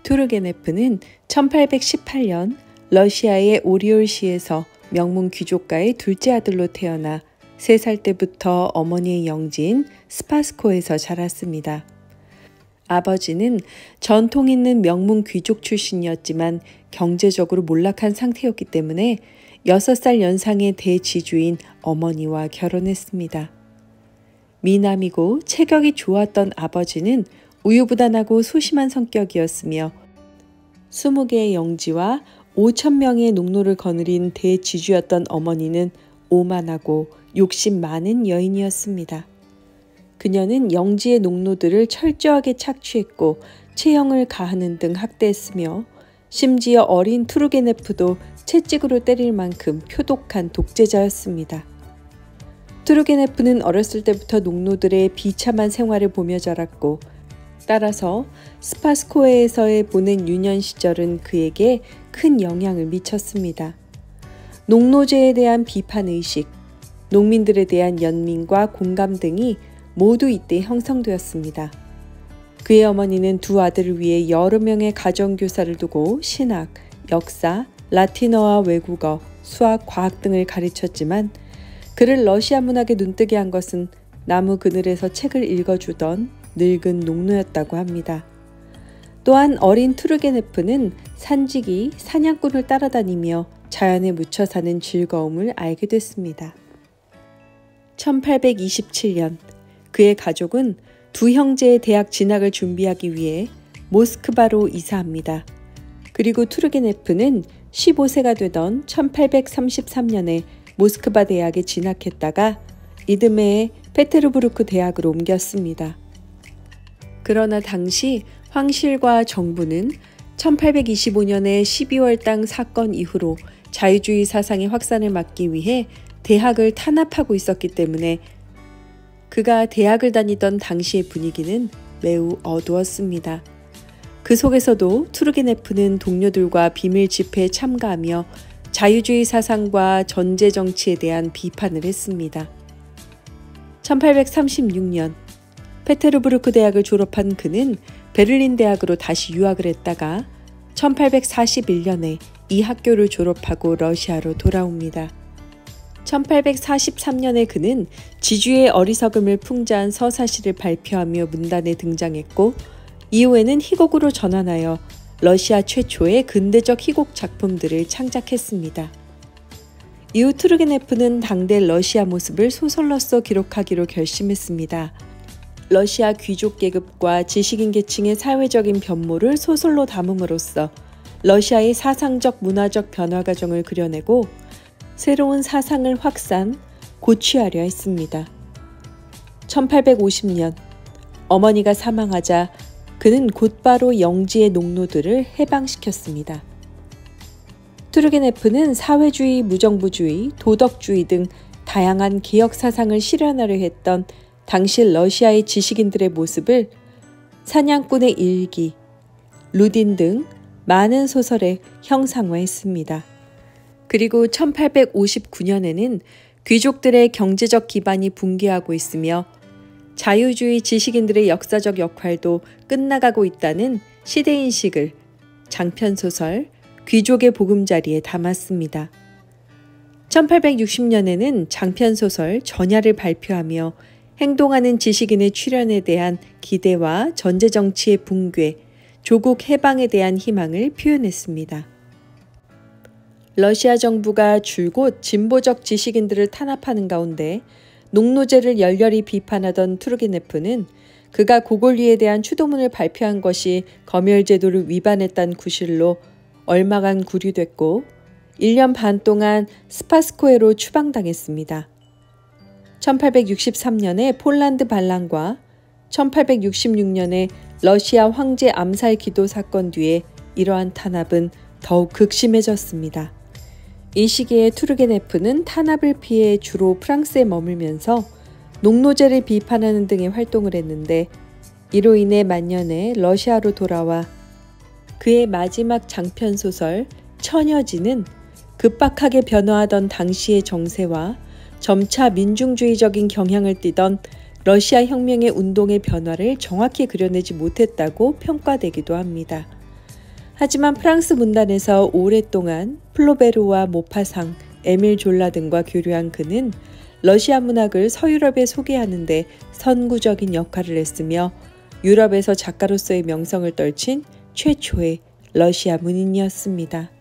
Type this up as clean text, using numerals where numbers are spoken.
투르게네프는 1818년 러시아의 오리올시에서 명문 귀족가의 둘째 아들로 태어나 3살 때부터 어머니의 영지인 스파스코에서 자랐습니다. 아버지는 전통 있는 명문 귀족 출신이었지만 경제적으로 몰락한 상태였기 때문에 6살 연상의 대지주인 어머니와 결혼했습니다. 미남이고 체격이 좋았던 아버지는 우유부단하고 소심한 성격이었으며 20개의 영지와 5,000명의 농노를 거느린 대지주였던 어머니는 오만하고 욕심 많은 여인이었습니다. 그녀는 영지의 농노들을 철저하게 착취했고 체형을 가하는 등 학대했으며 심지어 어린 투르게네프도 채찍으로 때릴 만큼 표독한 독재자였습니다. 투르게네프는 어렸을 때부터 농노들의 비참한 생활을 보며 자랐고 따라서 스파스코에서의 보낸 유년 시절은 그에게 큰 영향을 미쳤습니다. 농노제에 대한 비판의식, 농민들에 대한 연민과 공감 등이 모두 이때 형성되었습니다. 그의 어머니는 두 아들을 위해 여러 명의 가정교사를 두고 신학, 역사, 라틴어와 외국어, 수학, 과학 등을 가르쳤지만 그를 러시아 문학에 눈뜨게 한 것은 나무 그늘에서 책을 읽어주던 늙은 농노였다고 합니다. 또한 어린 투르게네프는 산지기, 사냥꾼을 따라다니며 자연에 묻혀 사는 즐거움을 알게 됐습니다. 1827년 그의 가족은 두 형제의 대학 진학을 준비하기 위해 모스크바로 이사합니다. 그리고 투르게네프는 15세가 되던 1833년에 모스크바 대학에 진학했다가 이듬해에 페테르부르크 대학으로 옮겼습니다. 그러나 당시 황실과 정부는 1825년의 12월당 사건 이후로 자유주의 사상의 확산을 막기 위해 대학을 탄압하고 있었기 때문에 그가 대학을 다니던 당시의 분위기는 매우 어두웠습니다. 그 속에서도 투르게네프는 동료들과 비밀 집회에 참가하며 자유주의 사상과 전제 정치에 대한 비판을 했습니다. 1836년 페테르부르크 대학을 졸업한 그는 베를린 대학으로 다시 유학을 했다가 1841년에 이 학교를 졸업하고 러시아로 돌아옵니다. 1843년에 그는 지주의 어리석음을 풍자한 서사시를 발표하며 문단에 등장했고 이후에는 희곡으로 전환하여 러시아 최초의 근대적 희곡 작품들을 창작했습니다. 이후 투르게네프는 당대 러시아 모습을 소설로서 기록하기로 결심했습니다. 러시아 귀족 계급과 지식인 계층의 사회적인 변모를 소설로 담음으로써 러시아의 사상적 문화적 변화 과정을 그려내고 새로운 사상을 확산, 고취하려 했습니다. 1850년 어머니가 사망하자 그는 곧바로 영지의 농노들을 해방시켰습니다. 투르게네프는 사회주의, 무정부주의, 도덕주의 등 다양한 개혁 사상을 실현하려 했던 당시 러시아의 지식인들의 모습을 사냥꾼의 일기, 루딘 등 많은 소설에 형상화했습니다. 그리고 1859년에는 귀족들의 경제적 기반이 붕괴하고 있으며 자유주의 지식인들의 역사적 역할도 끝나가고 있다는 시대인식을 장편소설 귀족의 보금자리에 담았습니다. 1860년에는 장편소설 전야를 발표하며 행동하는 지식인의 출현에 대한 기대와 전제정치의 붕괴, 조국 해방에 대한 희망을 표현했습니다. 러시아 정부가 줄곧 진보적 지식인들을 탄압하는 가운데 농노제를 열렬히 비판하던 투르게네프는 그가 고골리에 대한 추도문을 발표한 것이 검열제도를 위반했다는 구실로 얼마간 구류됐고 1년 반 동안 스파스코에로 추방당했습니다. 1863년에 폴란드 반란과 1866년에 러시아 황제 암살 기도 사건 뒤에 이러한 탄압은 더욱 극심해졌습니다. 이 시기에 투르게네프는 탄압을 피해 주로 프랑스에 머물면서 농노제를 비판하는 등의 활동을 했는데 이로 인해 만년에 러시아로 돌아와 그의 마지막 장편소설 처녀지는 급박하게 변화하던 당시의 정세와 점차 민중주의적인 경향을 띠던 러시아 혁명의 운동의 변화를 정확히 그려내지 못했다고 평가되기도 합니다. 하지만 프랑스 문단에서 오랫동안 플로베르와 모파상, 에밀 졸라 등과 교류한 그는 러시아 문학을 서유럽에 소개하는 데 선구적인 역할을 했으며 유럽에서 작가로서의 명성을 떨친 최초의 러시아 문인이었습니다.